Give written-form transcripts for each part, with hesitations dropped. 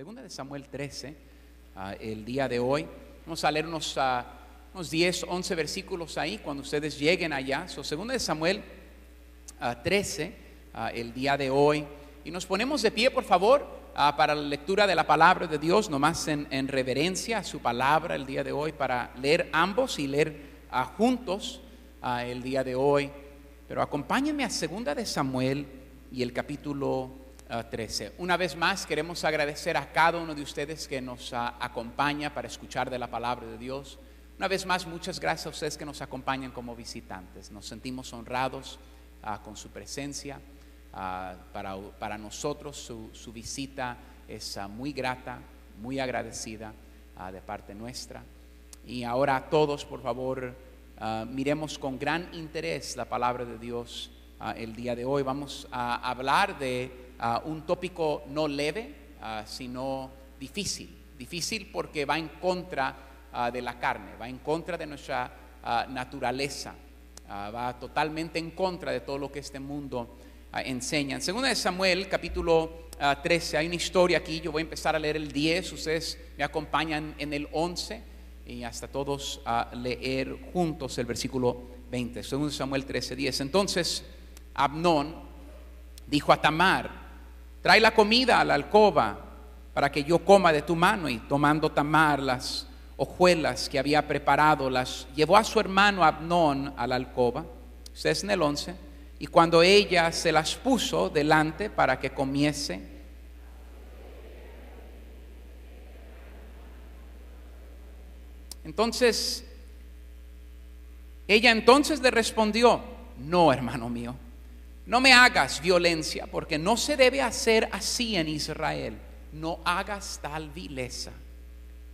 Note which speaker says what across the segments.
Speaker 1: Segunda de Samuel 13, el día de hoy. Vamos a leer unos 10, 11 versículos ahí cuando ustedes lleguen allá. Segunda de Samuel 13, el día de hoy. Y nos ponemos de pie, por favor, para la lectura de la palabra de Dios, nomás en reverencia a su palabra el día de hoy, para leer ambos y leer juntos el día de hoy. Pero acompáñenme a Segunda de Samuel y el capítulo 13. Una vez más queremos agradecer a cada uno de ustedes que nos acompaña para escuchar de la palabra de Dios. Una vez más, muchas gracias a ustedes que nos acompañan como visitantes. Nos sentimos honrados con su presencia. Para nosotros su visita es muy grata, muy agradecida de parte nuestra. Y ahora a todos, por favor, miremos con gran interés la palabra de Dios el día de hoy. Vamos a hablar de un tópico no leve, sino difícil porque va en contra de la carne, va en contra de nuestra naturaleza, va totalmente en contra de todo lo que este mundo enseña. En 2 de Samuel capítulo 13 hay una historia aquí. Yo voy a empezar a leer el 10, ustedes me acompañan en el 11 y hasta todos leer juntos el versículo 20. 2 de Samuel 13, 10. Entonces Amnón dijo a Tamar: trae la comida a la alcoba para que yo coma de tu mano. Y tomando Tamar las hojuelas que había preparado, las llevó a su hermano Amnón a la alcoba. Ustedes en el 11. Y cuando ella se las puso delante para que comiese, ella le respondió: no, hermano mío, no me hagas violencia, porque no se debe hacer así en Israel. No hagas tal vileza,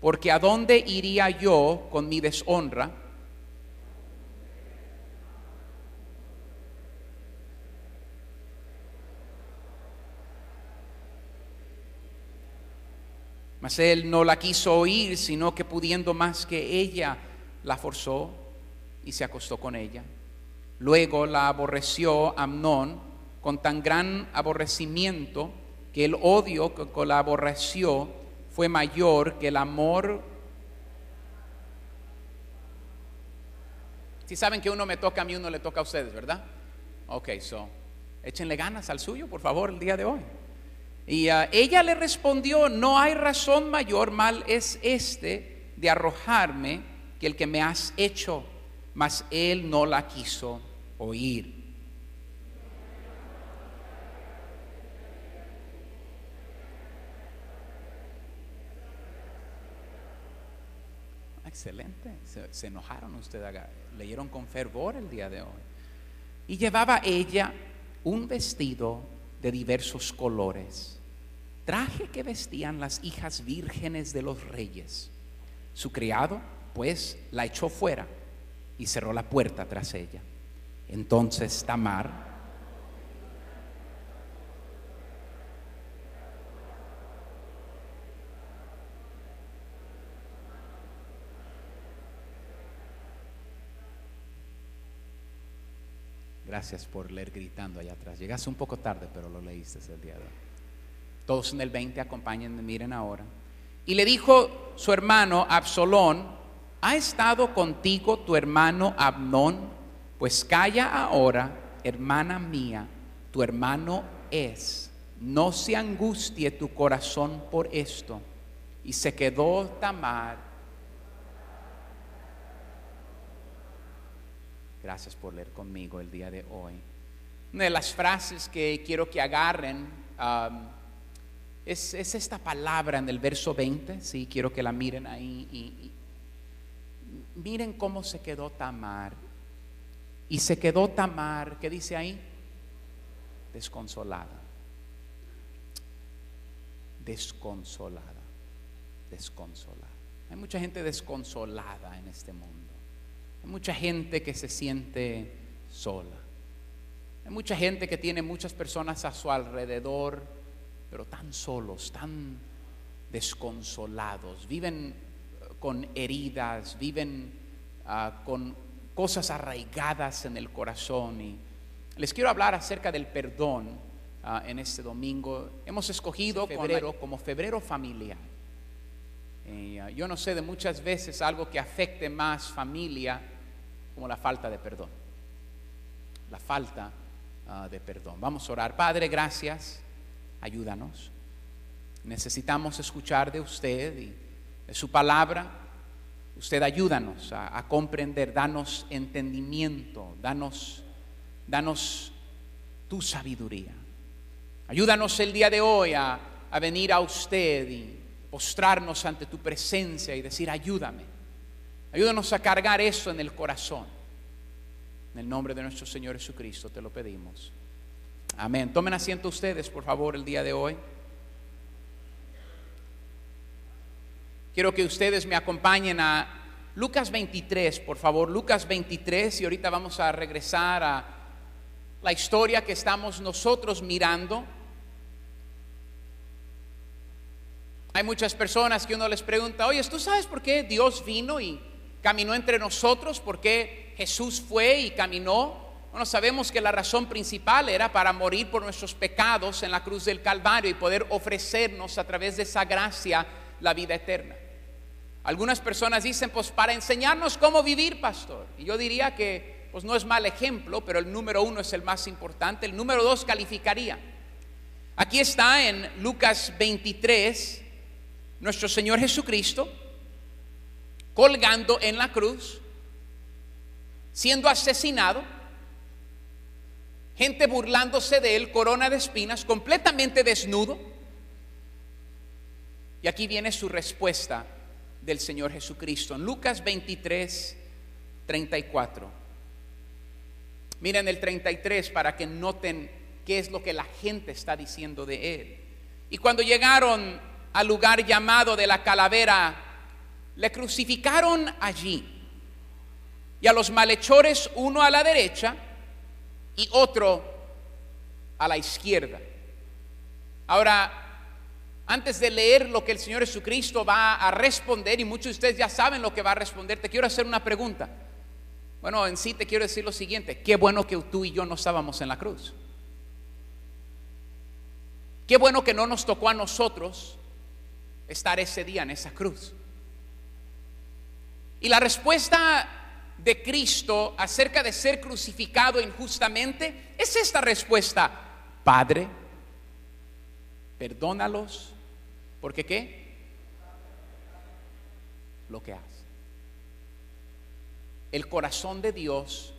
Speaker 1: porque ¿a dónde iría yo con mi deshonra? Mas él no la quiso oír, sino que pudiendo más que ella, la forzó y se acostó con ella. Luego la aborreció Amnón con tan gran aborrecimiento que el odio que la aborreció fue mayor que el amor. Si saben que uno me toca a mí, uno le toca a ustedes, ¿verdad? Ok, échenle ganas al suyo, por favor, el día de hoy. Y ella le respondió: no hay razón mayor, mal es este de arrojarme que el que me has hecho. Mas él no la quiso oír. Excelente, se enojaron ustedes, leyeron con fervor el día de hoy. Y llevaba ella un vestido de diversos colores, traje que vestían las hijas vírgenes de los reyes. Su criado pues la echó fuera y cerró la puerta tras ella. Entonces Tamar gracias por leer gritando allá atrás. Llegaste un poco tarde, pero lo leíste el día de hoy. Todos en el 20, acompáñenme, miren ahora. Y le dijo su hermano Absalón: ¿ha estado contigo tu hermano Amnón? Pues calla ahora, hermana mía, tu hermano es. No se angustie tu corazón por esto. Y se quedó Tamar. Gracias por leer conmigo el día de hoy. Una de las frases que quiero que agarren es esta palabra en el verso 20. Sí, quiero que la miren ahí y miren cómo se quedó Tamar. Y se quedó Tamar, ¿qué dice ahí? Desconsolada. Hay mucha gente desconsolada en este mundo. Hay mucha gente que se siente sola. Hay mucha gente que tiene muchas personas a su alrededor, pero tan solos, tan desconsolados. Viven con heridas, viven con cosas arraigadas en el corazón. Y les quiero hablar acerca del perdón en este domingo. Hemos escogido febrero como febrero familiar. Yo no sé de muchas veces algo que afecte más familia como la falta de perdón. La falta de perdón. Vamos a orar. Padre, gracias. Ayúdanos. Necesitamos escuchar de usted y de su palabra. Usted ayúdanos a comprender. Danos entendimiento. Danos tu sabiduría. Ayúdanos el día de hoy a venir a usted y postrarnos ante tu presencia y decir: ayúdame. Ayúdanos a cargar eso en el corazón. En el nombre de nuestro Señor Jesucristo te lo pedimos. Amén. Tomen asiento ustedes, por favor, el día de hoy. Quiero que ustedes me acompañen a Lucas 23, por favor. Lucas 23, y ahorita vamos a regresar a la historia que estamos nosotros mirando. Hay muchas personas que uno les pregunta: oye, ¿tú sabes por qué Dios vino y caminó entre nosotros? ¿Por qué Jesús fue y caminó? Bueno, sabemos que la razón principal era para morir por nuestros pecados en la cruz del Calvario y poder ofrecernos a través de esa gracia la vida eterna. Algunas personas dicen: pues para enseñarnos cómo vivir, pastor. Y yo diría que pues no es mal ejemplo, pero el número 1 es el más importante. El número 2 calificaría. Aquí está en Lucas 23 nuestro Señor Jesucristo colgando en la cruz, siendo asesinado, gente burlándose de él, corona de espinas, completamente desnudo. Y aquí viene su respuesta del Señor Jesucristo en Lucas 23, 34. Miren el 33 para que noten qué es lo que la gente está diciendo de él. Y cuando llegaron al lugar llamado de la calavera, le crucificaron allí, y a los malhechores, uno a la derecha y otro a la izquierda. Ahora, antes de leer lo que el Señor Jesucristo va a responder, y muchos de ustedes ya saben lo que va a responder, te quiero hacer una pregunta. Bueno, en sí te quiero decir lo siguiente: qué bueno que tú y yo no estábamos en la cruz. Qué bueno que no nos tocó a nosotros estar ese día en esa cruz. Y la respuesta de Cristo acerca de ser crucificado injustamente es esta respuesta: Padre, perdónalos, porque ¿qué? Lo que hace. El corazón de Dios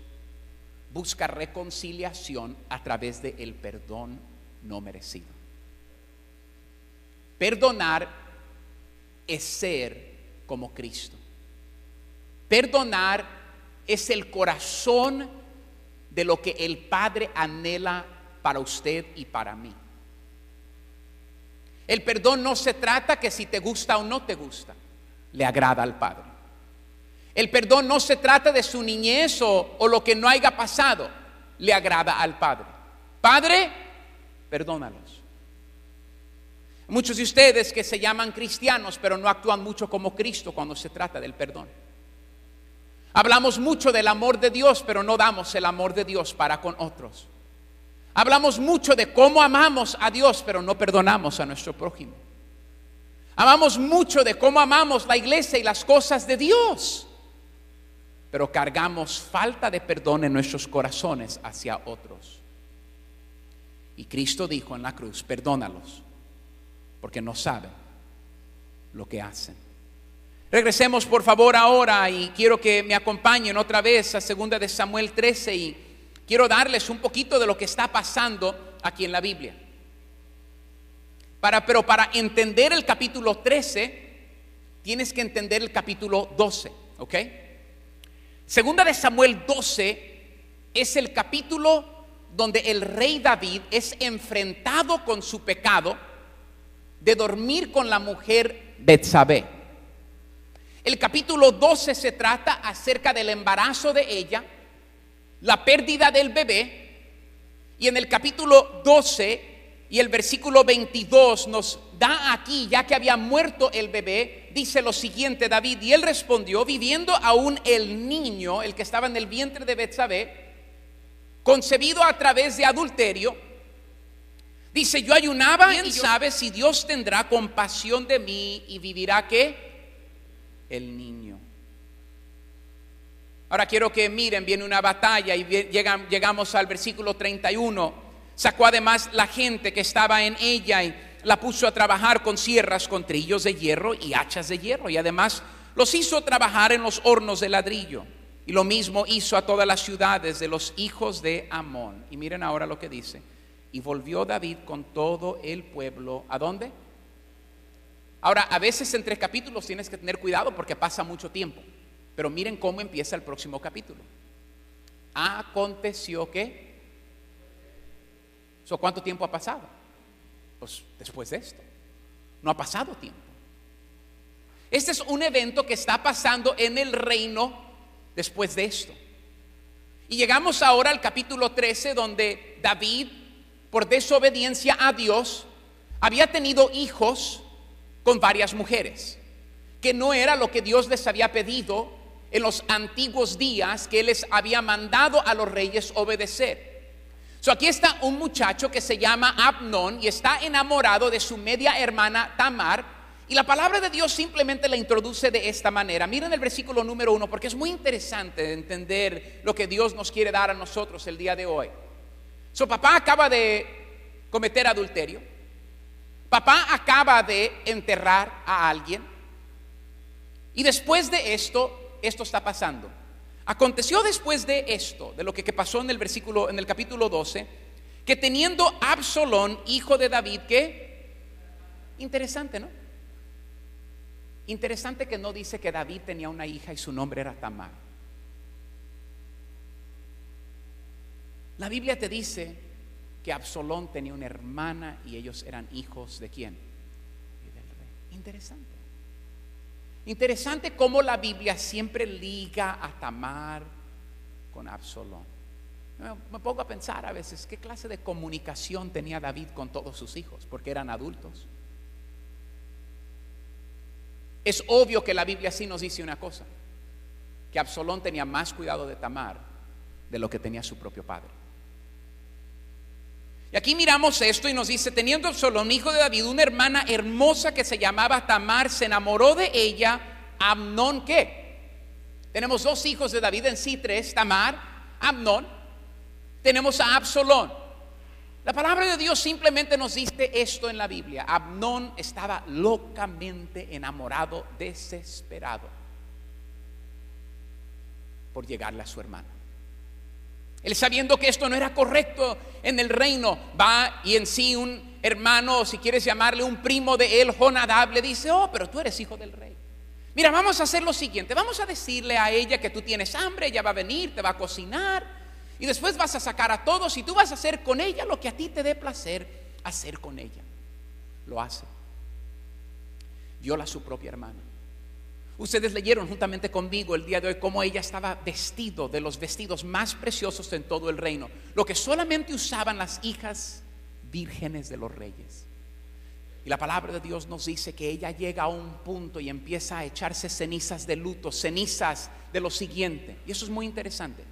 Speaker 1: busca reconciliación a través de el perdón no merecido. Perdonar es ser como Cristo. Perdonar es el corazón de lo que el Padre anhela para usted y para mí. El perdón no se trata que si te gusta o no te gusta, le agrada al Padre. El perdón no se trata de su niñez o lo que no haya pasado, le agrada al Padre. Padre, perdónalos. Muchos de ustedes que se llaman cristianos, pero no actúan mucho como Cristo cuando se trata del perdón. Hablamos mucho del amor de Dios, pero no damos el amor de Dios para con otros. Hablamos mucho de cómo amamos a Dios, pero no perdonamos a nuestro prójimo. Amamos mucho de cómo amamos la iglesia y las cosas de Dios, pero cargamos falta de perdón en nuestros corazones hacia otros. Y Cristo dijo en la cruz: perdónalos, porque no saben lo que hacen. Regresemos por favor ahora, y quiero que me acompañen otra vez a 2 de Samuel 13, y quiero darles un poquito de lo que está pasando aquí en la Biblia. Pero para entender el capítulo 13 tienes que entender el capítulo 12, ¿ok? 2 de Samuel 12 es el capítulo donde el rey David es enfrentado con su pecado de dormir con la mujer Betsabé. El capítulo 12 se trata acerca del embarazo de ella, la pérdida del bebé, y en el capítulo 12 y el versículo 22 nos da aquí, ya que había muerto el bebé, dice lo siguiente David: y él respondió, viviendo aún el niño, el que estaba en el vientre de Betsabé, concebido a través de adulterio, Dice, yo ayunaba y sabe si Dios tendrá compasión de mí y vivirá ¿qué? El niño. Ahora quiero que miren, viene una batalla y llegamos al versículo 31. Sacó además la gente que estaba en ella y la puso a trabajar con sierras, con trillos de hierro y hachas de hierro. Y además los hizo trabajar en los hornos de ladrillo. Y lo mismo hizo a todas las ciudades de los hijos de Amón. Y miren ahora lo que dice. Y volvió David con todo el pueblo. ¿A dónde? Ahora, a veces entre capítulos tienes que tener cuidado porque pasa mucho tiempo. Pero miren cómo empieza el próximo capítulo. Aconteció que... ¿Cuánto tiempo ha pasado? Pues después de esto. No ha pasado tiempo. Este es un evento que está pasando en el reino después de esto. Y llegamos ahora al capítulo 13, donde David, por desobediencia a Dios, había tenido hijos con varias mujeres, que no era lo que Dios les había pedido en los antiguos días, que Él les había mandado a los reyes obedecer. Aquí está un muchacho que se llama Amnón y está enamorado de su media hermana Tamar, y la palabra de Dios simplemente la introduce de esta manera. Miren el versículo número 1, porque es muy interesante entender lo que Dios nos quiere dar a nosotros el día de hoy. Papá acaba de cometer adulterio. Papá acaba de enterrar a alguien. Y después de esto está pasando. Aconteció después de esto, de lo que pasó en el capítulo 12, que teniendo Absalón, hijo de David, ¿qué? Interesante, ¿no? Interesante que no dice que David tenía una hija y su nombre era Tamar. La Biblia te dice que Absalón tenía una hermana y ellos eran hijos ¿de quién? Del rey. Interesante. Interesante cómo la Biblia siempre liga a Tamar con Absalón. Me pongo a pensar a veces qué clase de comunicación tenía David con todos sus hijos, porque eran adultos. Es obvio que la Biblia sí nos dice una cosa, que Absalón tenía más cuidado de Tamar de lo que tenía su propio padre. Y aquí miramos esto y nos dice, teniendo Absalón, hijo de David, una hermana hermosa que se llamaba Tamar, se enamoró de ella. Amnón, ¿qué? Tenemos dos hijos de David, en sí tres, Tamar, Amnón. Tenemos a Absalón. La palabra de Dios simplemente nos dice esto en la Biblia. Amnón estaba locamente enamorado, desesperado por llegarle a su hermana. Él, sabiendo que esto no era correcto en el reino, va y en sí un hermano, o si quieres llamarle un primo de él, Jonadab, le dice, pero tú eres hijo del rey. Mira, vamos a hacer lo siguiente, vamos a decirle a ella que tú tienes hambre, ella va a venir, te va a cocinar, y después vas a sacar a todos y tú vas a hacer con ella lo que a ti te dé placer hacer con ella. Lo hace. Viola a su propia hermana. Ustedes leyeron juntamente conmigo el día de hoy cómo ella estaba vestido de los vestidos más preciosos en todo el reino, lo que solamente usaban las hijas vírgenes de los reyes. Y la palabra de Dios nos dice que ella llega a un punto y empieza a echarse cenizas de luto, cenizas de lo siguiente. Y eso es muy interesante.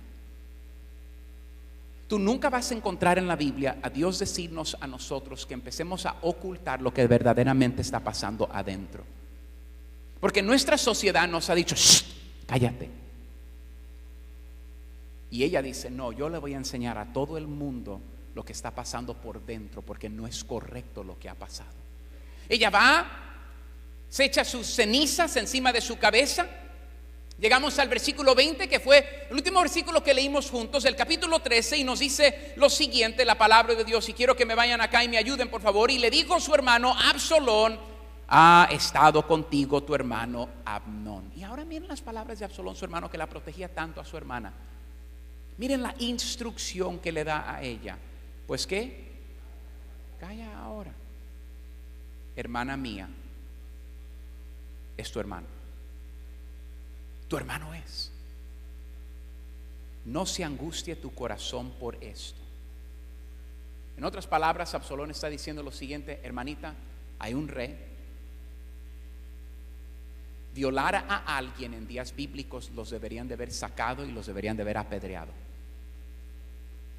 Speaker 1: Tú nunca vas a encontrar en la Biblia a Dios decirnos a nosotros que empecemos a ocultar lo que verdaderamente está pasando adentro. Porque nuestra sociedad nos ha dicho, cállate. Y ella dice, no, yo le voy a enseñar a todo el mundo lo que está pasando por dentro, porque no es correcto lo que ha pasado. Ella va, se echa sus cenizas encima de su cabeza. Llegamos al versículo 20, que fue el último versículo que leímos juntos, el capítulo 13, y nos dice lo siguiente, la palabra de Dios, y quiero que me vayan acá y me ayuden, por favor. Y le dijo a su hermano Absalón, ha estado contigo tu hermano Amnón. Y ahora miren las palabras de Absalón, su hermano, que la protegía tanto a su hermana. Miren la instrucción que le da a ella. Pues ¿qué? Calla ahora. Hermana mía, es tu hermano. Tu hermano es. No se angustie tu corazón por esto. En otras palabras, Absalón está diciendo lo siguiente: hermanita, hay un rey. Violara a alguien en días bíblicos, los deberían de haber sacado y los deberían de haber apedreado.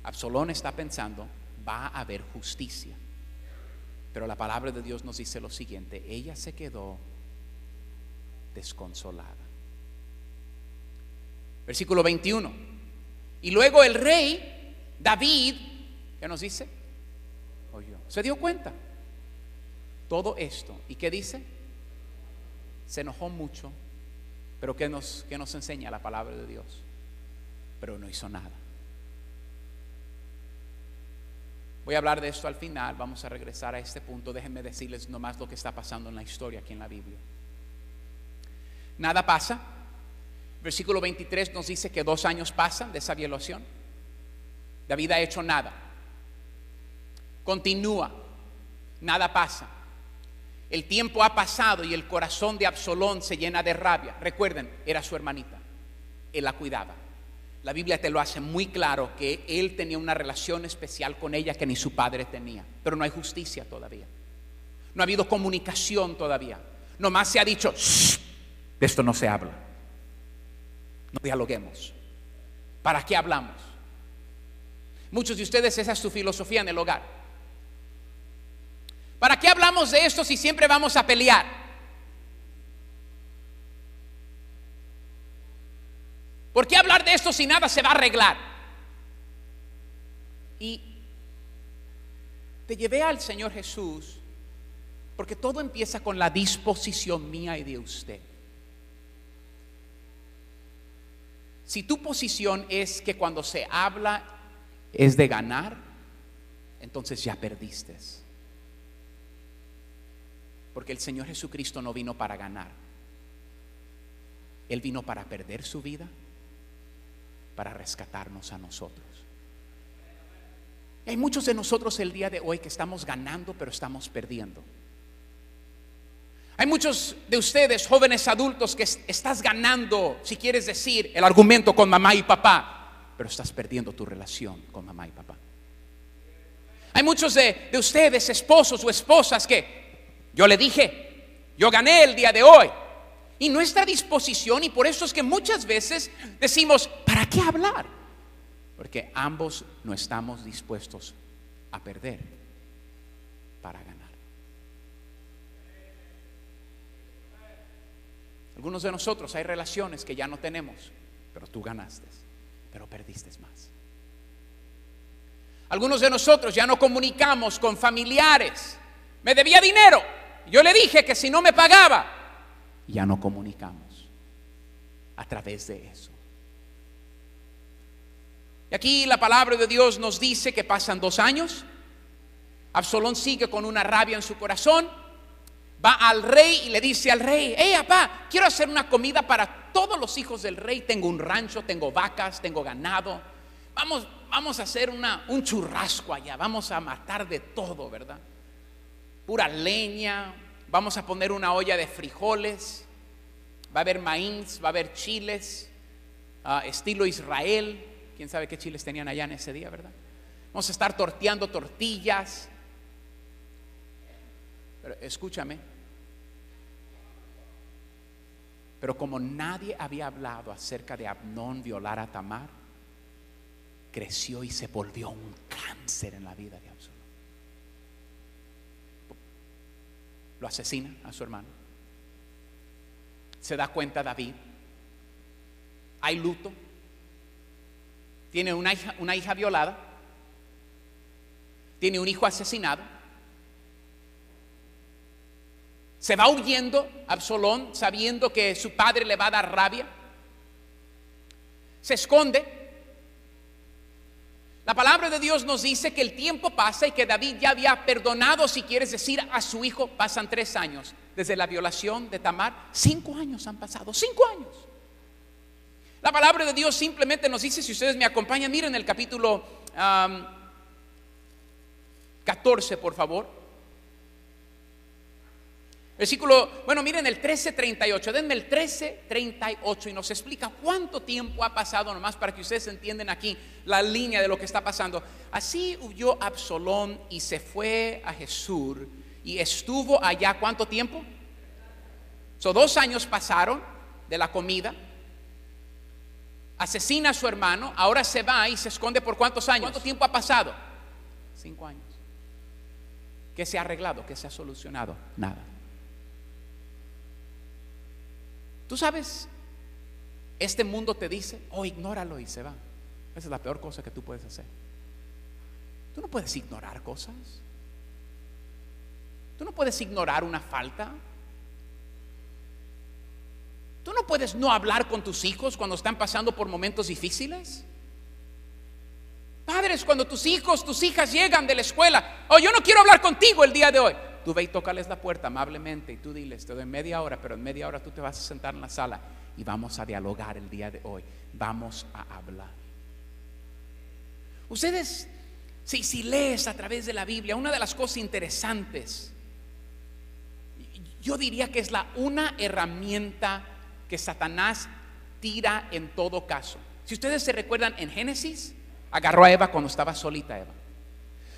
Speaker 1: Absalón está pensando, va a haber justicia. Pero la palabra de Dios nos dice lo siguiente: ella se quedó desconsolada. Versículo 21. Y luego el rey David, ¿qué nos dice? Oyó, se dio cuenta todo esto. ¿Y qué dice? Se enojó mucho. Pero ¿qué nos enseña la palabra de Dios? Pero no hizo nada. Voy a hablar de esto al final. Vamos a regresar a este punto. Déjenme decirles nomás lo que está pasando en la historia aquí en la Biblia. Nada pasa. Versículo 23 nos dice que 2 años pasan de esa violación. David ha hecho nada. Continúa. Nada pasa. El tiempo ha pasado y el corazón de Absalón se llena de rabia. Recuerden, era su hermanita. Él la cuidaba. La Biblia te lo hace muy claro que él tenía una relación especial con ella que ni su padre tenía. Pero no hay justicia todavía. No ha habido comunicación todavía. Nomás se ha dicho: "Shh, de esto no se habla. No dialoguemos. ¿Para qué hablamos?" Muchos de ustedes, esa es su filosofía en el hogar. ¿Para qué hablamos de esto si siempre vamos a pelear? ¿Por qué hablar de esto si nada se va a arreglar? Y te llevé al Señor Jesús porque todo empieza con la disposición mía y de usted. Si tu posición es que cuando se habla es de ganar, entonces ya perdiste. Porque el Señor Jesucristo no vino para ganar. Él vino para perder su vida, para rescatarnos a nosotros. Hay muchos de nosotros el día de hoy que estamos ganando, pero estamos perdiendo. Hay muchos de ustedes, jóvenes adultos, que estás ganando, si quieres decir, el argumento con mamá y papá, pero estás perdiendo tu relación con mamá y papá. Hay muchos de ustedes, esposos o esposas, que yo le dije, yo gané el día de hoy. Y nuestra disposición, y por eso es que muchas veces decimos, ¿para qué hablar? Porque ambos no estamos dispuestos a perder para ganar. Algunos de nosotros hay relaciones que ya no tenemos, pero tú ganaste, pero perdiste más. Algunos de nosotros ya no comunicamos con familiares. Me debía dinero, yo le dije que si no me pagaba, ya no comunicamos a través de eso. Y aquí la palabra de Dios nos dice que pasan 2 años. Absalón sigue con una rabia en su corazón. Va al rey y le dice al rey: hey, papá, quiero hacer una comida para todos los hijos del rey. Tengo un rancho, tengo vacas, tengo ganado. Vamos a hacer un churrasco allá. Vamos a matar de todo, ¿verdad? Pura leña. Vamos a poner una olla de frijoles. Va a haber maíz, va a haber chiles, estilo Israel. Quién sabe qué chiles tenían allá en ese día, ¿verdad? Vamos a estar torteando tortillas. Pero escúchame. Pero como nadie había hablado acerca de Amnón violar a Tamar, creció y se volvió un cáncer en la vida de Absalón. Lo asesina a su hermano. Se da cuenta David. Hay luto. Tiene una hija violada. Tiene un hijo asesinado. Se va huyendo Absalón, sabiendo que su padre le va a dar rabia. Se esconde. La palabra de Dios nos dice que el tiempo pasa y que David ya había perdonado, si quieres decir, a su hijo. Pasan 3 años desde la violación de Tamar. 5 años han pasado, 5 años. La palabra de Dios simplemente nos dice, si ustedes me acompañan, miren el capítulo 14, por favor. Miren el 13:38. Denme el 13:38 y nos explica cuánto tiempo ha pasado, nomás para que ustedes entiendan aquí la línea de lo que está pasando. Así huyó Absalón y se fue a Jesús y estuvo allá. ¿Cuánto tiempo? 2 años pasaron de la comida. Asesina a su hermano. Ahora se va y se esconde por ¿cuántos años? ¿Cuánto tiempo ha pasado? 5 años. ¿Qué se ha arreglado? ¿Qué se ha solucionado? Nada. Tú sabes, este mundo te dice, ignóralo y se va. Esa es la peor cosa que tú puedes hacer. Tú no puedes ignorar cosas. Tú no puedes ignorar una falta. Tú no puedes no hablar con tus hijos cuando están pasando por momentos difíciles. Padres, cuando tus hijos, tus hijas llegan de la escuela, yo no quiero hablar contigo el día de hoy. Tú ve y tócales la puerta amablemente y tú diles, te doy media hora, pero en media hora tú te vas a sentar en la sala y vamos a dialogar el día de hoy. Vamos a hablar. Ustedes, si lees a través de la Biblia, una de las cosas interesantes, yo diría que es una herramienta que Satanás tira en todo caso. Si ustedes se recuerdan, en Génesis agarró a Eva cuando estaba solita Eva.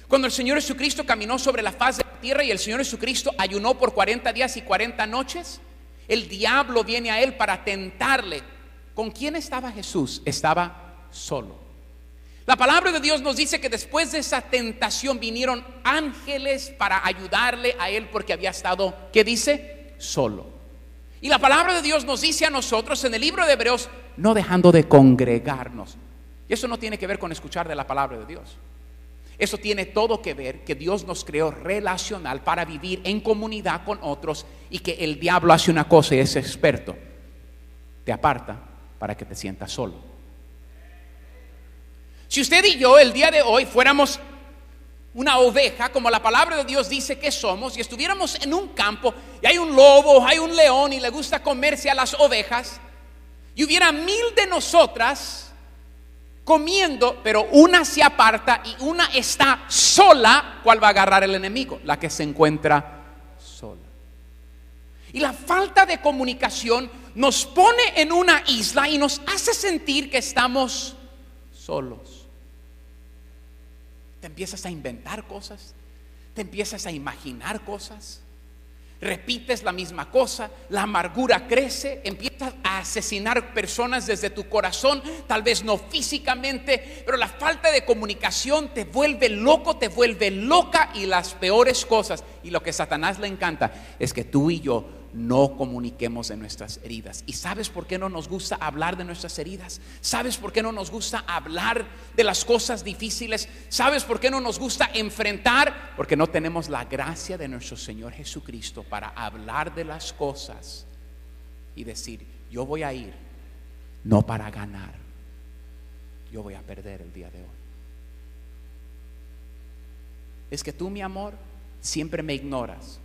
Speaker 1: Cuando el Señor Jesucristo caminó sobre la faz de la tierra y el Señor Jesucristo ayunó por 40 días y 40 noches, el diablo viene a él para tentarle. ¿Con quién estaba Jesús? Estaba solo. La palabra de Dios nos dice que después de esa tentación vinieron ángeles para ayudarle a él porque había estado, ¿qué dice? Solo. Y la palabra de Dios nos dice a nosotros en el libro de Hebreos, no dejando de congregarnos. Y eso no tiene que ver con escuchar de la palabra de Dios. Eso tiene todo que ver que Dios nos creó relacional para vivir en comunidad con otros, y que el diablo hace una cosa y es experto: te aparta para que te sientas solo. Si usted y yo el día de hoy fuéramos una oveja, como la palabra de Dios dice que somos, y estuviéramos en un campo y hay un lobo, hay un león y le gusta comerse a las ovejas, y hubiera 1000 de nosotras comiendo, pero una se aparta y una está sola, ¿cuál va a agarrar el enemigo? La que se encuentra sola. Y la falta de comunicación nos pone en una isla y nos hace sentir que estamos solos. Te empiezas a inventar cosas, te empiezas a imaginar cosas, repites la misma cosa, la amargura crece, empiezas a asesinar personas desde tu corazón, tal vez no físicamente, pero la falta de comunicación te vuelve loco, te vuelve loca, y las peores cosas, y lo que a Satanás le encanta, es que tú y yo no comuniquemos de nuestras heridas. ¿Y sabes por qué no nos gusta hablar de nuestras heridas? ¿Sabes por qué no nos gusta hablar de las cosas difíciles? ¿Sabes por qué no nos gusta enfrentar? Porque no tenemos la gracia de nuestro Señor Jesucristo para hablar de las cosas y decir, yo voy a ir no para ganar, yo voy a perder el día de hoy. Es que tú, mi amor, siempre me ignoras.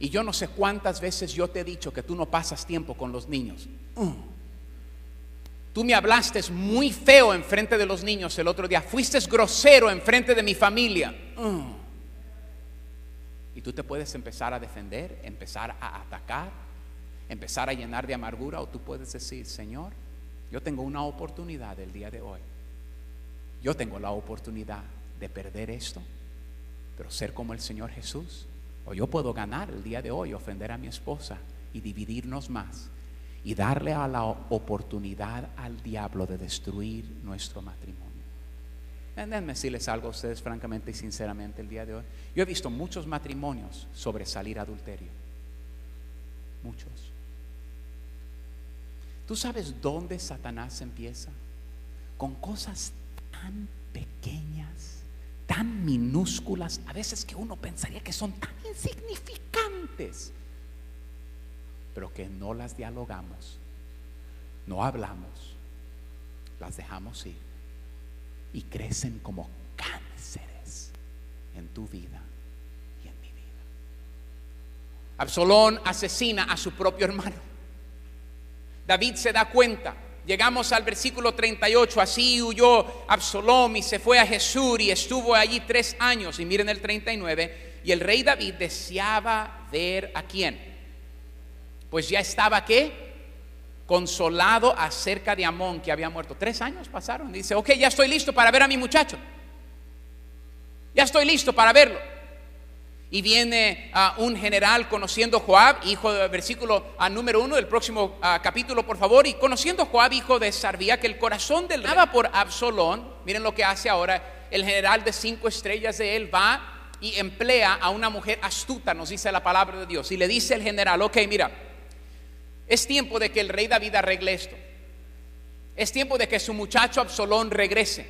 Speaker 1: Y yo no sé cuántas veces yo te he dicho que tú no pasas tiempo con los niños. Tú me hablaste muy feo en frente de los niños el otro día. Fuiste grosero en frente de mi familia. Y tú te puedes empezar a defender, empezar a atacar, empezar a llenar de amargura. O tú puedes decir, Señor, yo tengo una oportunidad el día de hoy. Yo tengo la oportunidad de perder esto, pero ser como el Señor Jesús. O yo puedo ganar el día de hoy, ofender a mi esposa y dividirnos más, y darle a la oportunidad al diablo de destruir nuestro matrimonio. Déjenme decirles algo a ustedes francamente y sinceramente el día de hoy. Yo he visto muchos matrimonios sobresalir adulterio. Muchos. ¿Tú sabes dónde Satanás empieza? Con cosas tan pequeñas, tan minúsculas, a veces que uno pensaría que son tan insignificantes, pero que no las dialogamos, no hablamos, las dejamos ir y crecen como cánceres en tu vida y en mi vida. Absalón asesina a su propio hermano. David se da cuenta. Llegamos al versículo 38. Así huyó Absalón y se fue a Jesús y estuvo allí 3 años. Y miren el 39. Y el rey David deseaba ver a quién. Pues ya estaba ¿qué? Consolado acerca de Amón, que había muerto. 3 años pasaron. Dice, ok, ya estoy listo para ver a mi muchacho. Ya estoy listo para verlo. Y viene un general conociendo a Joab, hijo del versículo número 1 del próximo capítulo, por favor. Y conociendo a Joab, hijo de Sarvía, que el corazón del rey estaba por Absalón. Miren lo que hace ahora. el general de 5 estrellas de él va y emplea a una mujer astuta, nos dice la palabra de Dios, y le dice el general: ok, mira, es tiempo de que el rey David arregle esto. Es tiempo de que su muchacho Absalón regrese.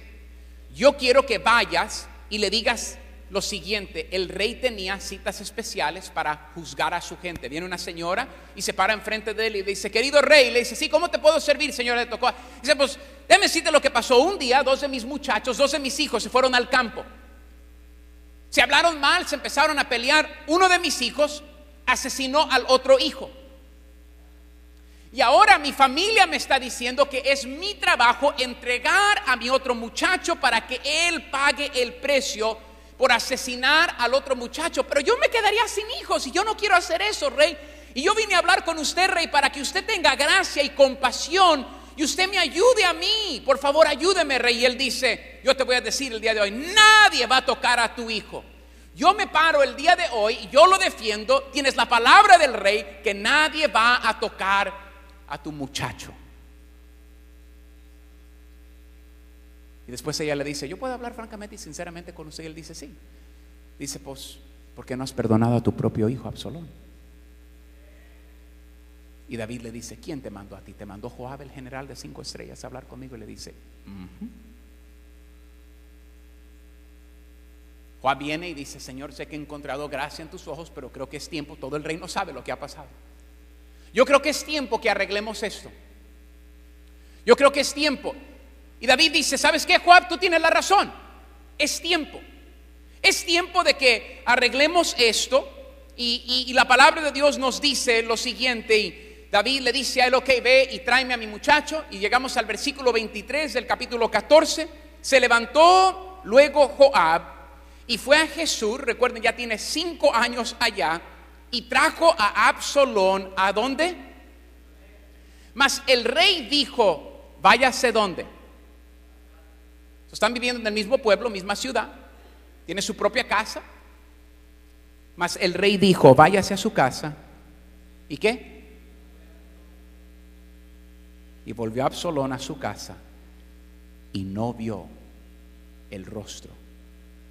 Speaker 1: Yo quiero que vayas y le digas lo siguiente: el rey tenía citas especiales para juzgar a su gente. Viene una señora y se para enfrente de él y le dice: querido rey, le dice: sí, ¿cómo te puedo servir, señora? Le tocó. Dice: pues déjame decirte lo que pasó. Un día 2 de mis muchachos, 2 de mis hijos se fueron al campo. Se hablaron mal, se empezaron a pelear. Uno de mis hijos asesinó al otro hijo. Y ahora mi familia me está diciendo que es mi trabajo entregar a mi otro muchacho para que él pague el precio por asesinar al otro muchacho. Pero yo me quedaría sin hijos y yo no quiero hacer eso, rey. Y yo vine a hablar con usted, rey, para que usted tenga gracia y compasión y usted me ayude a mí. Por favor, ayúdeme, rey. Y él dice: yo te voy a decir el día de hoy, nadie va a tocar a tu hijo. Yo me paro el día de hoy y yo lo defiendo. Tienes la palabra del rey que nadie va a tocar a tu muchacho. Y después ella le dice: yo puedo hablar francamente y sinceramente con usted. Y él dice: sí. Dice: pues, ¿por qué no has perdonado a tu propio hijo Absalón? Y David le dice: ¿quién te mandó a ti? Te mandó Joab, el general de 5 estrellas, a hablar conmigo. Y le dice: Joab viene y dice: Señor, sé que he encontrado gracia en tus ojos, pero creo que es tiempo. Todo el reino sabe lo que ha pasado. Yo creo que es tiempo que arreglemos esto. Yo creo que es tiempo. Y David dice: ¿sabes qué, Joab? Tú tienes la razón. Es tiempo. Es tiempo de que arreglemos esto. Y la palabra de Dios nos dice lo siguiente. Y David le dice a él: ok, ve y tráeme a mi muchacho. Y llegamos al versículo 23 del capítulo 14. Se levantó luego Joab y fue a Jesús. Recuerden, ya tiene 5 años allá. Y trajo a Absalón, ¿a dónde? Mas el rey dijo: váyase ¿dónde? Están viviendo en el mismo pueblo, misma ciudad, tiene su propia casa. Mas el rey dijo: váyase a su casa. ¿Y qué? Y volvió Absalón a su casa y no vio el rostro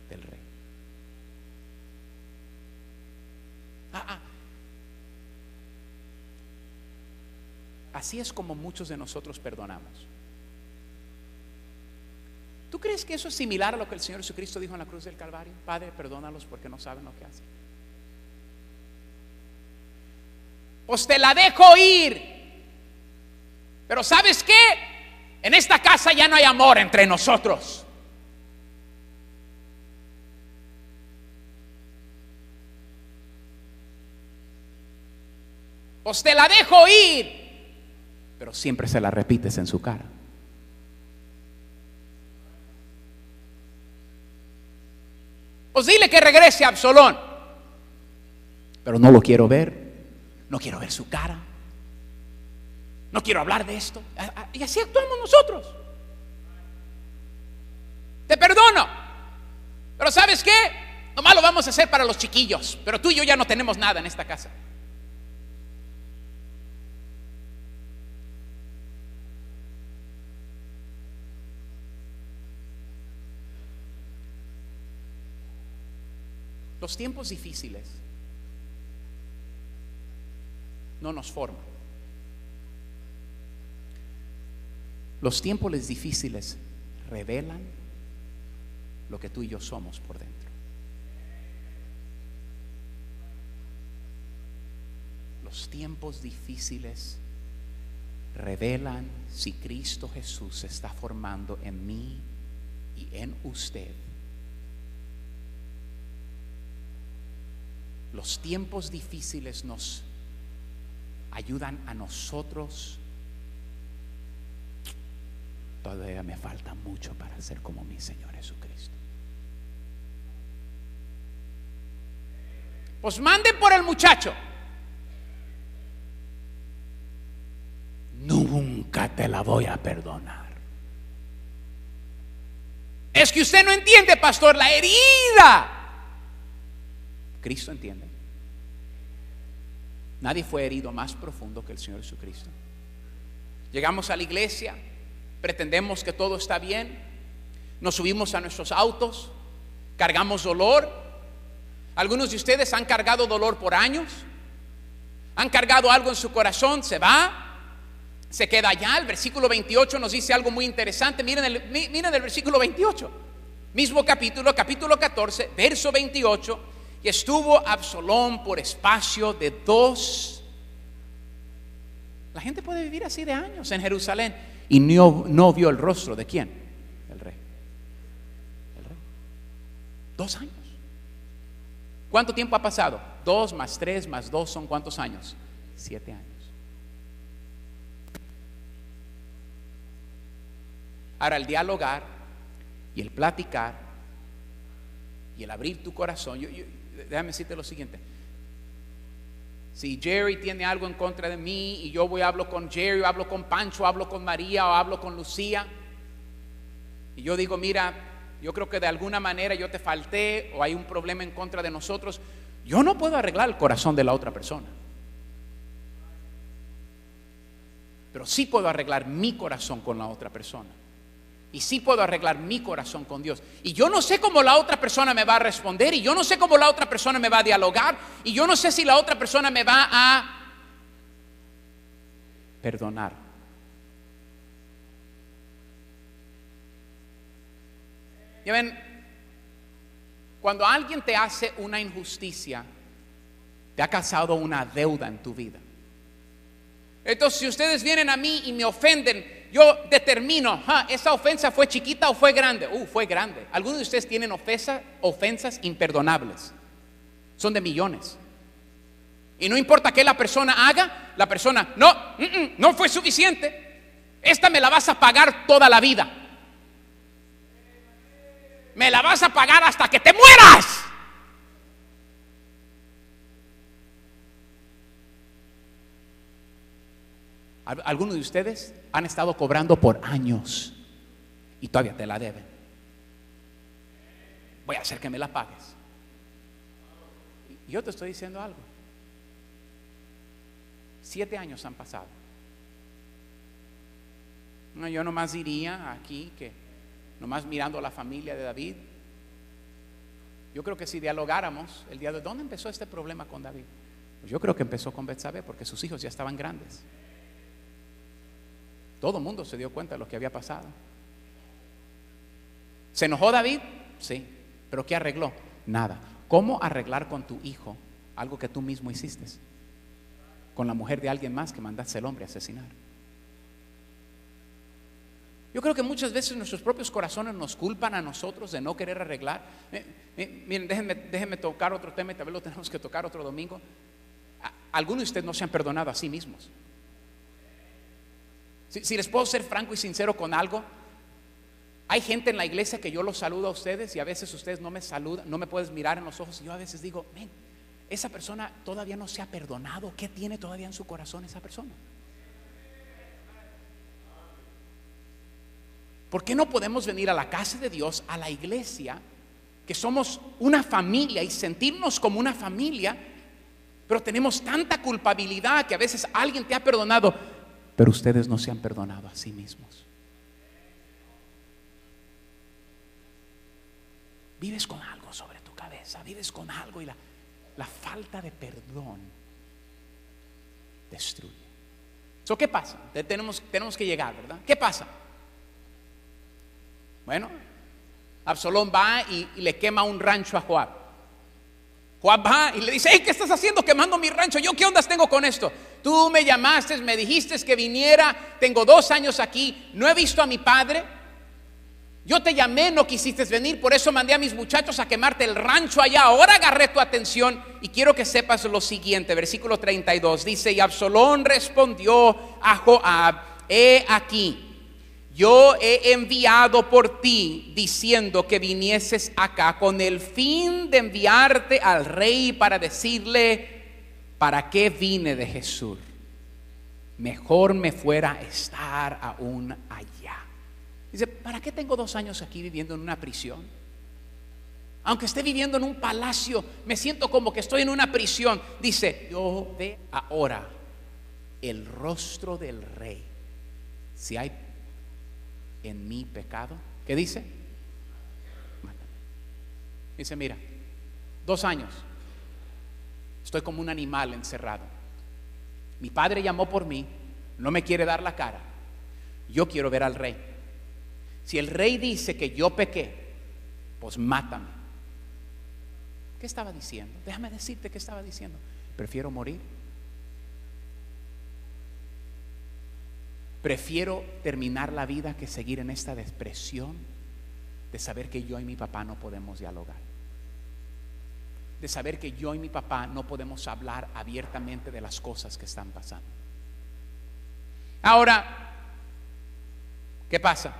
Speaker 1: del rey. Así es como muchos de nosotros perdonamos. ¿Tú crees que eso es similar a lo que el Señor Jesucristo dijo en la cruz del Calvario? Padre, perdónalos porque no saben lo que hacen. Pues te la dejo ir. Pero ¿sabes qué? En esta casa ya no hay amor entre nosotros. Pues te la dejo ir, pero siempre se la repites en su cara. Pues dile que regrese a Absalón, pero no lo quiero ver. No quiero ver su cara. No quiero hablar de esto. Y así actuamos nosotros. Te perdono, pero ¿sabes qué? Nomás lo vamos a hacer para los chiquillos, pero tú y yo ya no tenemos nada en esta casa. Los tiempos difíciles no nos forman. Los tiempos difíciles revelan lo que tú y yo somos por dentro. Los tiempos difíciles revelan si Cristo Jesús se está formando en mí y en usted. Los tiempos difíciles nos ayudan a nosotros. Todavía me falta mucho para ser como mi Señor Jesucristo. Pues manden por el muchacho. Nunca te la voy a perdonar. Es que usted no entiende, pastor, la herida. Cristo entiende. Nadie fue herido más profundo que el Señor Jesucristo. Llegamos a la iglesia, pretendemos que todo está bien, nos subimos a nuestros autos, cargamos dolor. Algunos de ustedes han cargado dolor por años, han cargado algo en su corazón, se va, se queda allá. El versículo 28 nos dice algo muy interesante. Miren el versículo 28, mismo capítulo 14, verso 28. Y estuvo Absalón por espacio de 2. La gente puede vivir así de años en Jerusalén y no vio el rostro de ¿quién? El rey. 2 años. ¿Cuánto tiempo ha pasado? 2 más 3 más 2 son ¿cuántos años? 7 años. Ahora, el dialogar y el platicar y el abrir tu corazón, déjame decirte lo siguiente. Si Jerry tiene algo en contra de mí y yo voy hablo con Jerry, o hablo con Pancho, o hablo con María, o hablo con Lucía, y yo digo, mira, yo creo que de alguna manera yo te falté o hay un problema en contra de nosotros, yo no puedo arreglar el corazón de la otra persona, pero sí puedo arreglar mi corazón con la otra persona. Y sí puedo arreglar mi corazón con Dios. Y yo no sé cómo la otra persona me va a responder. Y yo no sé cómo la otra persona me va a dialogar. Y yo no sé si la otra persona me va a perdonar. Ya ven, cuando alguien te hace una injusticia, te ha causado una deuda en tu vida. Entonces, si ustedes vienen a mí y me ofenden, yo determino, ¿esa ofensa fue chiquita o fue grande? Fue grande. Algunos de ustedes tienen ofensas imperdonables. Son de millones. Y no importa qué la persona haga, la persona, no fue suficiente. Esta me la vas a pagar toda la vida. Me la vas a pagar hasta que te mueras. Algunos de ustedes han estado cobrando por años y todavía te la deben. Voy a hacer que me la pagues. Y yo te estoy diciendo algo. 7 años han pasado. No, yo nomás diría aquí que nomás mirando a la familia de David, yo creo que si dialogáramos el día de ¿dónde empezó este problema con David? Pues yo creo que empezó con Betsabé, porque sus hijos ya estaban grandes. Todo el mundo se dio cuenta de lo que había pasado. ¿Se enojó David? Sí. ¿Pero qué arregló? Nada. ¿Cómo arreglar con tu hijo algo que tú mismo hiciste? Con la mujer de alguien más que mandaste al hombre a asesinar. Yo creo que muchas veces nuestros propios corazones nos culpan a nosotros de no querer arreglar. Miren, déjenme tocar otro tema y tal vez lo tenemos que tocar otro domingo. Algunos de ustedes no se han perdonado a sí mismos. Si les puedo ser franco y sincero con algo, hay gente en la iglesia que yo los saludo a ustedes y a veces ustedes no me saludan, no me puedes mirar en los ojos y yo a veces digo, esa persona todavía no se ha perdonado. ¿Qué tiene todavía en su corazón esa persona? ¿Por qué no podemos venir a la casa de Dios, a la iglesia, que somos una familia y sentirnos como una familia, pero tenemos tanta culpabilidad que a veces alguien te ha perdonado, pero ustedes no se han perdonado a sí mismos? Vives con algo sobre tu cabeza, vives con algo y la falta de perdón destruye. ¿Qué pasa? Tenemos que llegar, ¿verdad? ¿Qué pasa? Bueno, Absalón va y le quema un rancho a Joab. Joab va y le dice, ¿qué estás haciendo quemando mi rancho? ¿Yo qué ondas tengo con esto? Tú me llamaste, me dijiste que viniera, tengo 2 años aquí, no he visto a mi padre. Yo te llamé, no quisiste venir, por eso mandé a mis muchachos a quemarte el rancho allá. Ahora agarré tu atención y quiero que sepas lo siguiente. Versículo 32 dice, y Absalón respondió a Joab, he aquí, yo he enviado por ti diciendo que vinieses acá con el fin de enviarte al rey para decirle, ¿para qué vine de Jesús? Mejor me fuera a estar aún allá. Dice, ¿para qué tengo 2 años aquí viviendo en una prisión? Aunque esté viviendo en un palacio, me siento como que estoy en una prisión. Dice, yo ve ahora el rostro del rey. Si hay en mi pecado, ¿qué dice? Dice, mira, 2 años, estoy como un animal encerrado. Mi padre llamó por mí, no me quiere dar la cara. Yo quiero ver al rey. Si el rey dice que yo pequé, pues mátame. ¿Qué estaba diciendo? Déjame decirte qué estaba diciendo. Prefiero morir. Prefiero terminar la vida que seguir en esta depresión de saber que yo y mi papá no podemos dialogar, de saber que yo y mi papá no podemos hablar abiertamente de las cosas que están pasando. Ahora, ¿qué pasa?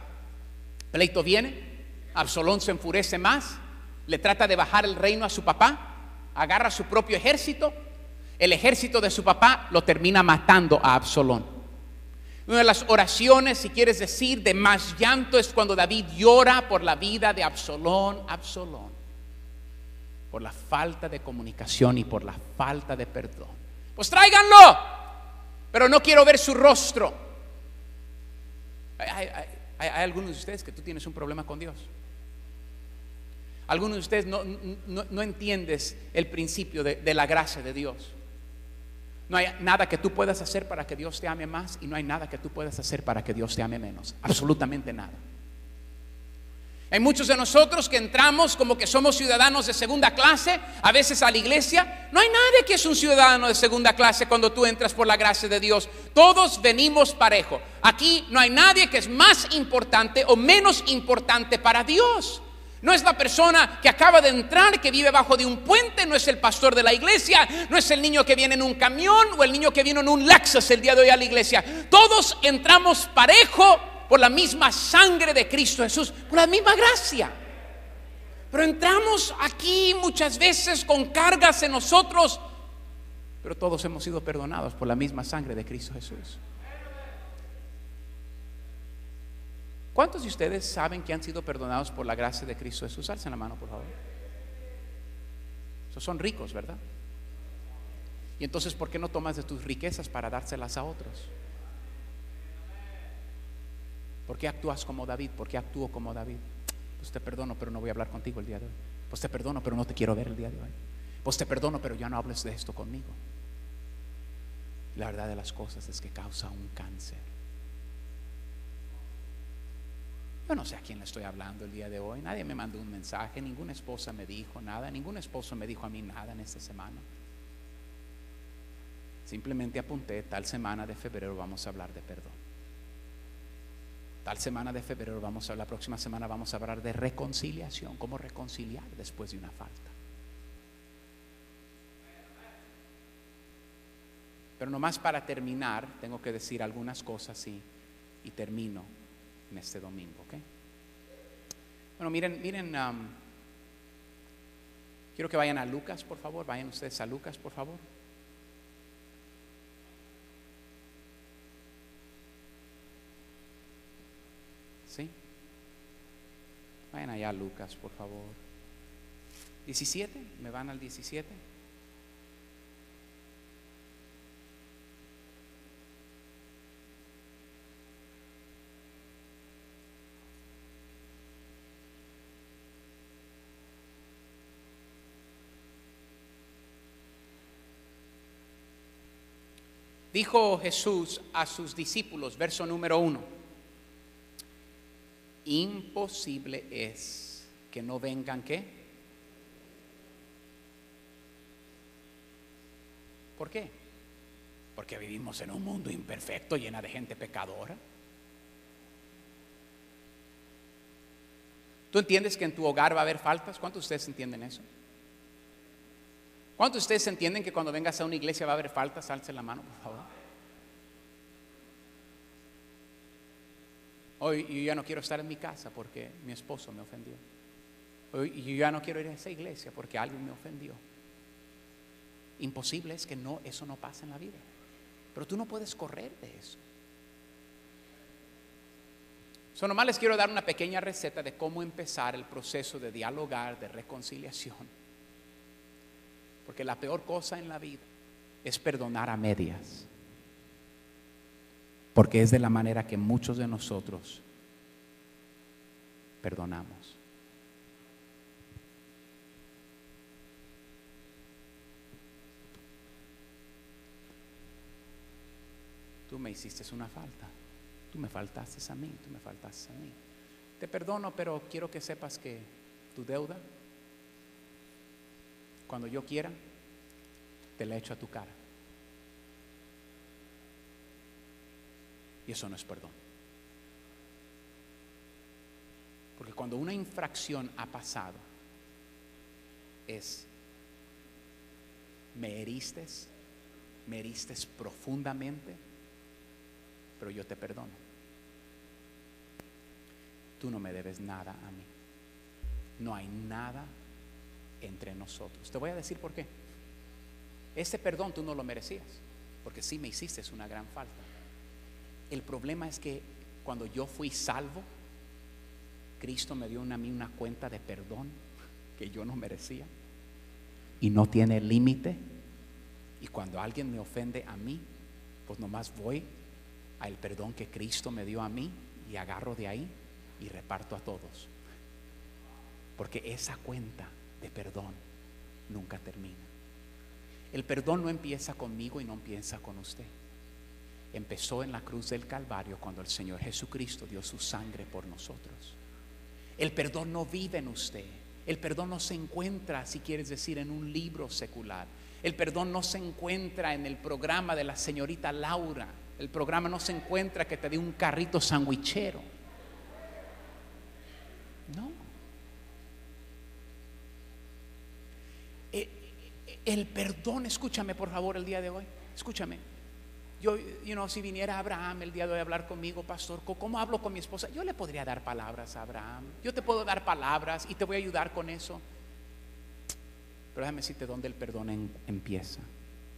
Speaker 1: Pleito viene, Absalón se enfurece más, le trata de bajar el reino a su papá, agarra su propio ejército, el ejército de su papá lo termina matando a Absalón. Una de las oraciones, si quieres decir, de más llanto es cuando David llora por la vida de Absalón, por la falta de comunicación y por la falta de perdón. Pues tráiganlo, pero no quiero ver su rostro. Hay algunos de ustedes que tú tienes un problema con Dios. Algunos de ustedes no entiendes el principio de la gracia de Dios. No hay nada que tú puedas hacer para que Dios te ame más, y no hay nada que tú puedas hacer para que Dios te ame menos. Absolutamente nada. Hay muchos de nosotros que entramos como que somos ciudadanos de segunda clase, a veces a la iglesia. No hay nadie que es un ciudadano de segunda clase cuando tú entras por la gracia de Dios. Todos venimos parejo. Aquí no hay nadie que es más importante o menos importante para Dios. No es la persona que acaba de entrar, que vive bajo de un puente, no es el pastor de la iglesia, no es el niño que viene en un camión o el niño que vino en un Lexus el día de hoy a la iglesia. Todos entramos parejo por la misma sangre de Cristo Jesús, por la misma gracia. Pero entramos aquí muchas veces con cargas en nosotros, pero todos hemos sido perdonados por la misma sangre de Cristo Jesús. ¿Cuántos de ustedes saben que han sido perdonados por la gracia de Cristo Jesús? Alcen la mano, por favor. Esos son ricos, ¿verdad? Y entonces, ¿por qué no tomas de tus riquezas para dárselas a otros? ¿Por qué actúas como David? ¿Por qué actúo como David? Pues te perdono, pero no voy a hablar contigo el día de hoy. Pues te perdono, pero no te quiero ver el día de hoy. Pues te perdono, pero ya no hables de esto conmigo. La verdad de las cosas es que causa un cáncer. Yo no sé a quién le estoy hablando el día de hoy. Nadie me mandó un mensaje, ninguna esposa me dijo nada, ningún esposo me dijo a mí nada en esta semana. Simplemente apunté, tal semana de febrero vamos a hablar de perdón. Tal semana de febrero la próxima semana vamos a hablar de reconciliación, cómo reconciliar después de una falta. Pero nomás para terminar, tengo que decir algunas cosas y termino en este domingo, ¿ok? Bueno, miren, quiero que vayan a Lucas, por favor. Vayan ustedes a Lucas, por favor. ¿Sí? Vayan allá a Lucas, por favor. 17, ¿me van al 17? Dijo Jesús a sus discípulos, verso número 1: imposible es que no vengan, ¿qué? ¿Por qué? Porque vivimos en un mundo imperfecto, llena de gente pecadora. ¿Tú entiendes que en tu hogar va a haber faltas? ¿Cuántos de ustedes entienden eso? ¿Cuántos de ustedes entienden que cuando vengas a una iglesia va a haber faltas? Alce la mano, por favor. Hoy yo ya no quiero estar en mi casa porque mi esposo me ofendió. Hoy yo ya no quiero ir a esa iglesia porque alguien me ofendió. Imposible es que eso no pase en la vida. Pero tú no puedes correr de eso. Nomás les quiero dar una pequeña receta de cómo empezar el proceso de dialogar, de reconciliación. Porque la peor cosa en la vida es perdonar a medias. Porque es de la manera que muchos de nosotros perdonamos. tú me hiciste una falta, tú me faltaste a mí, tú me faltaste a mí. Te perdono, pero quiero que sepas que tu deuda, cuando yo quiera, te la echo a tu cara. Y eso no es perdón. Porque cuando una infracción ha pasado, es: me heriste profundamente, pero yo te perdono. Tú no me debes nada a mí. No hay nada entre nosotros. Te voy a decir por qué. Ese perdón tú no lo merecías, porque sí me hiciste una gran falta. El problema es que cuando yo fui salvo, Cristo me dio a mí una cuenta de perdón que yo no merecía y no tiene límite. Y cuando alguien me ofende a mí, pues nomás voy al perdón que Cristo me dio a mí y agarro de ahí y reparto a todos. Porque esa cuenta de perdón nunca termina. El perdón no empieza conmigo y no empieza con usted. Empezó en la cruz del Calvario cuando el Señor Jesucristo dio su sangre por nosotros. El perdón no vive en usted. El perdón no se encuentra, si quieres decir, en un libro secular. El perdón no se encuentra en el programa de la señorita Laura. El programa no se encuentra que te dé un carrito sandwichero. No. El perdón, escúchame por favor el día de hoy. Escúchame. Yo, si viniera Abraham el día de hoy a hablar conmigo, pastor, ¿cómo hablo con mi esposa? Yo le podría dar palabras a Abraham. Yo te puedo dar palabras y te voy a ayudar con eso. Pero déjame decirte dónde el perdón empieza.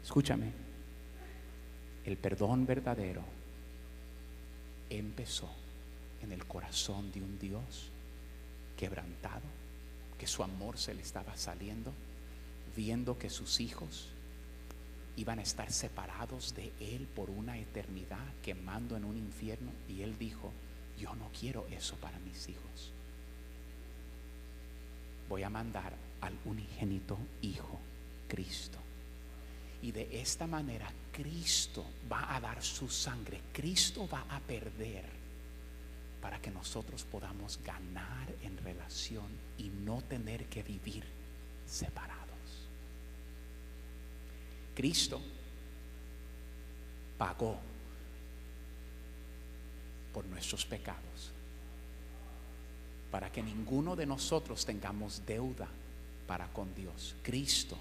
Speaker 1: Escúchame. El perdón verdadero empezó en el corazón de un Dios quebrantado, que su amor se le estaba saliendo, viendo que sus hijos iban a estar separados de él por una eternidad, quemando en un infierno. Y él dijo: yo no quiero eso para mis hijos. Voy a mandar al unigénito Hijo, Cristo. Y de esta manera Cristo va a dar su sangre. Cristo va a perder para que nosotros podamos ganar en relación y no tener que vivir separados. Cristo pagó por nuestros pecados para que ninguno de nosotros tengamos deuda para con Dios. Cristo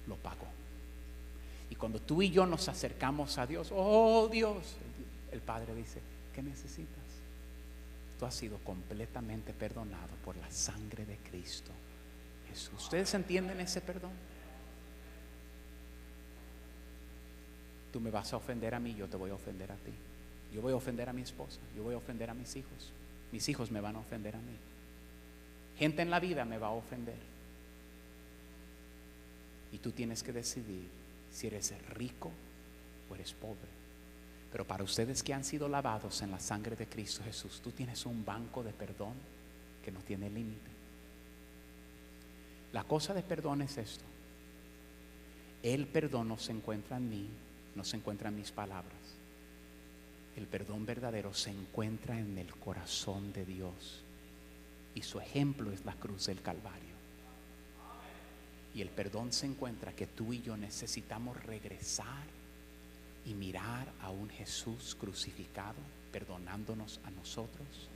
Speaker 1: lo pagó. Y cuando tú y yo nos acercamos a Dios, oh Dios, el Padre dice: ¿qué necesitas? Tú has sido completamente perdonado por la sangre de Cristo Jesús. ¿Ustedes entienden ese perdón? Tú me vas a ofender a mí, yo te voy a ofender a ti. Yo voy a ofender a mi esposa, yo voy a ofender a mis hijos me van a ofender a mí. Gente en la vida me va a ofender. Y tú tienes que decidir si eres rico o eres pobre. Pero para ustedes que han sido lavados en la sangre de Cristo Jesús, tú tienes un banco de perdón que no tiene límite. La cosa de perdón es esto: el perdón no se encuentra en mí, no se encuentra en mis palabras. El perdón verdadero se encuentra en el corazón de Dios, y su ejemplo es la cruz del Calvario. Y el perdón se encuentra que tú y yo necesitamos regresar y mirar a un Jesús crucificado, perdonándonos a nosotros,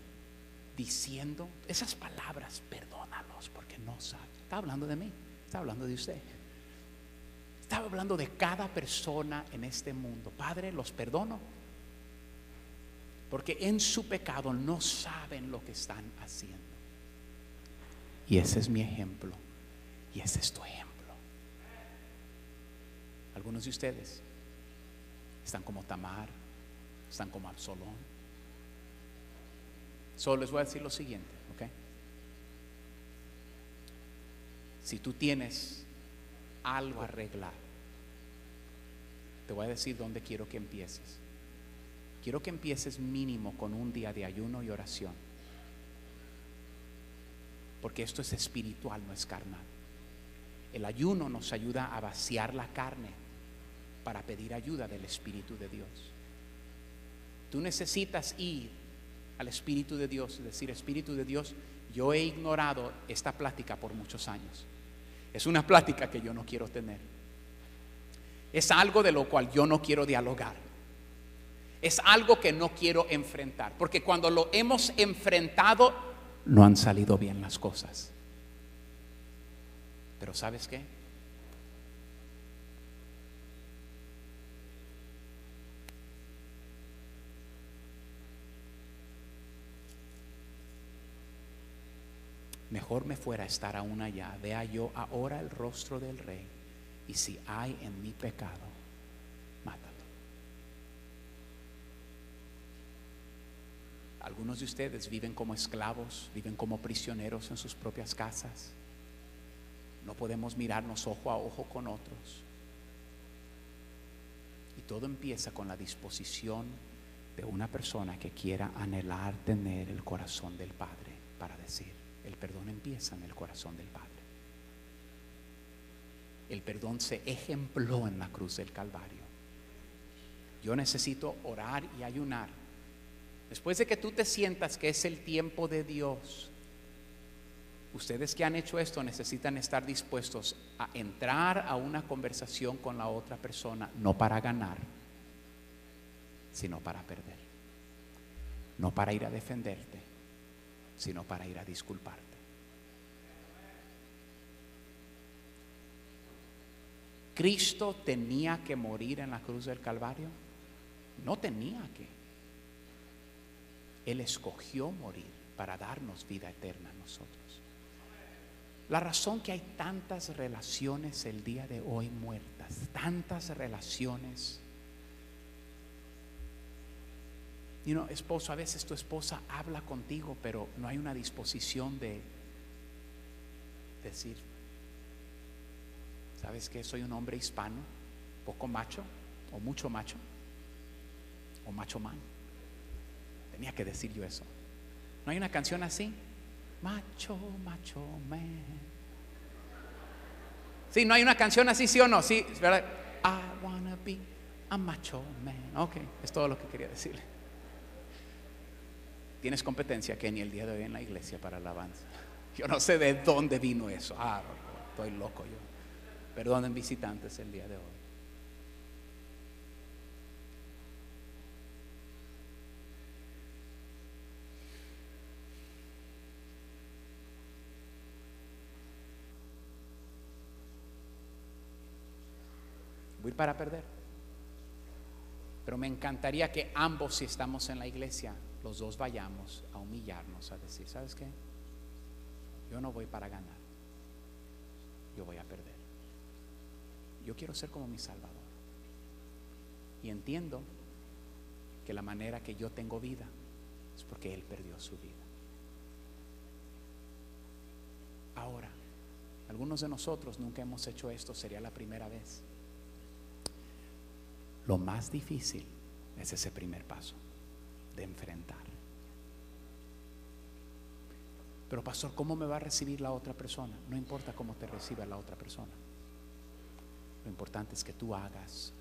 Speaker 1: diciendo esas palabras: perdónalos porque no saben. Está hablando de mí, está hablando de usted. Estaba hablando de cada persona en este mundo. Padre, los perdono porque en su pecado no saben lo que están haciendo. Y ese es mi ejemplo, y ese es tu ejemplo. Algunos de ustedes están como Tamar, están como Absalón. Solo les voy a decir lo siguiente, ¿ok? Si tú tienes algo a arreglar, te voy a decir dónde quiero que empieces. Quiero que empieces mínimo con un día de ayuno y oración, porque esto es espiritual, no es carnal. El ayuno nos ayuda a vaciar la carne para pedir ayuda del Espíritu de Dios. Tú necesitas ir al Espíritu de Dios y decir: Espíritu de Dios, yo he ignorado esta plática por muchos años. Es una plática que yo no quiero tener. Es algo de lo cual yo no quiero dialogar. Es algo que no quiero enfrentar, porque cuando lo hemos enfrentado no han salido bien las cosas. Pero ¿sabes qué? Mejor me fuera a estar aún allá, vea yo ahora el rostro del Rey, y si hay en mi pecado, mátalo. Algunos de ustedes viven como esclavos, viven como prisioneros en sus propias casas. No podemos mirarnos ojo a ojo con otros. Y todo empieza con la disposición de una persona que quiera anhelar tener el corazón del Padre para decir: el perdón empieza en el corazón del Padre. El perdón se ejempló en la cruz del Calvario. Yo necesito orar y ayunar. Después de que tú te sientas que es el tiempo de Dios, ustedes que han hecho esto necesitan estar dispuestos a entrar a una conversación con la otra persona, no para ganar, sino para perder. No para ir a defenderte, sino para ir a disculparte. ¿Cristo tenía que morir en la cruz del Calvario? No tenía que. Él escogió morir para darnos vida eterna a nosotros. La razón que hay tantas relaciones el día de hoy muertas, tantas relaciones. Esposo, a veces tu esposa habla contigo, pero no hay una disposición de decir: ¿sabes qué? Soy un hombre hispano, poco macho, o mucho macho, o macho man. Tenía que decir yo eso. ¿No hay una canción así? Macho, macho man. Sí, ¿no hay una canción así, sí o no? Sí, es verdad. I wanna be a macho man. Ok, es todo lo que quería decirle. Tienes competencia, Kenny, el día de hoy en la iglesia para alabanza. Yo no sé de dónde vino eso. Estoy loco yo. Perdonen visitantes el día de hoy. Voy para perder. Pero me encantaría que ambos, si estamos en la iglesia, los dos vayamos a humillarnos, a decir: ¿sabes qué? Yo no voy para ganar, yo voy a perder. Yo quiero ser como mi Salvador. Y entiendo que la manera que yo tengo vida es porque Él perdió su vida. Ahora, algunos de nosotros nunca hemos hecho esto, sería la primera vez. Lo más difícil es ese primer paso de enfrentar. Pero pastor, ¿cómo me va a recibir la otra persona? No importa cómo te reciba la otra persona. Lo importante es que tú hagas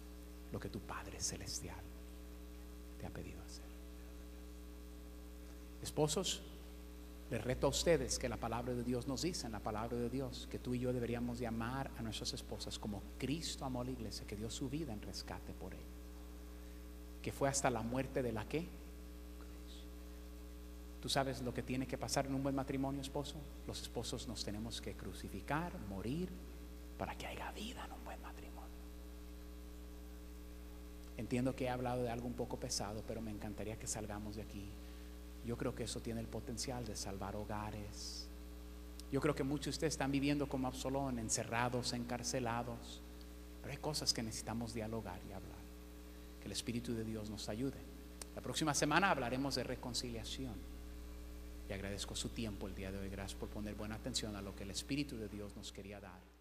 Speaker 1: lo que tu Padre Celestial te ha pedido hacer. Esposos, les reto a ustedes que la palabra de Dios nos dice, en la palabra de Dios, que tú y yo deberíamos de amar a nuestras esposas como Cristo amó a la iglesia, que dio su vida en rescate por él, que fue hasta la muerte de la ¿qué? Cruz. ¿Tú sabes lo que tiene que pasar en un buen matrimonio, esposo? Los esposos nos tenemos que crucificar, morir, para que haya vida en un buen matrimonio. Entiendo que he hablado de algo un poco pesado, pero me encantaría que salgamos de aquí. Yo creo que eso tiene el potencial de salvar hogares. Yo creo que muchos de ustedes están viviendo como Absalón, encerrados, encarcelados. Pero hay cosas que necesitamos dialogar y hablar. Que el Espíritu de Dios nos ayude. La próxima semana hablaremos de reconciliación. Y agradezco su tiempo el día de hoy. Gracias por poner buena atención a lo que el Espíritu de Dios nos quería dar.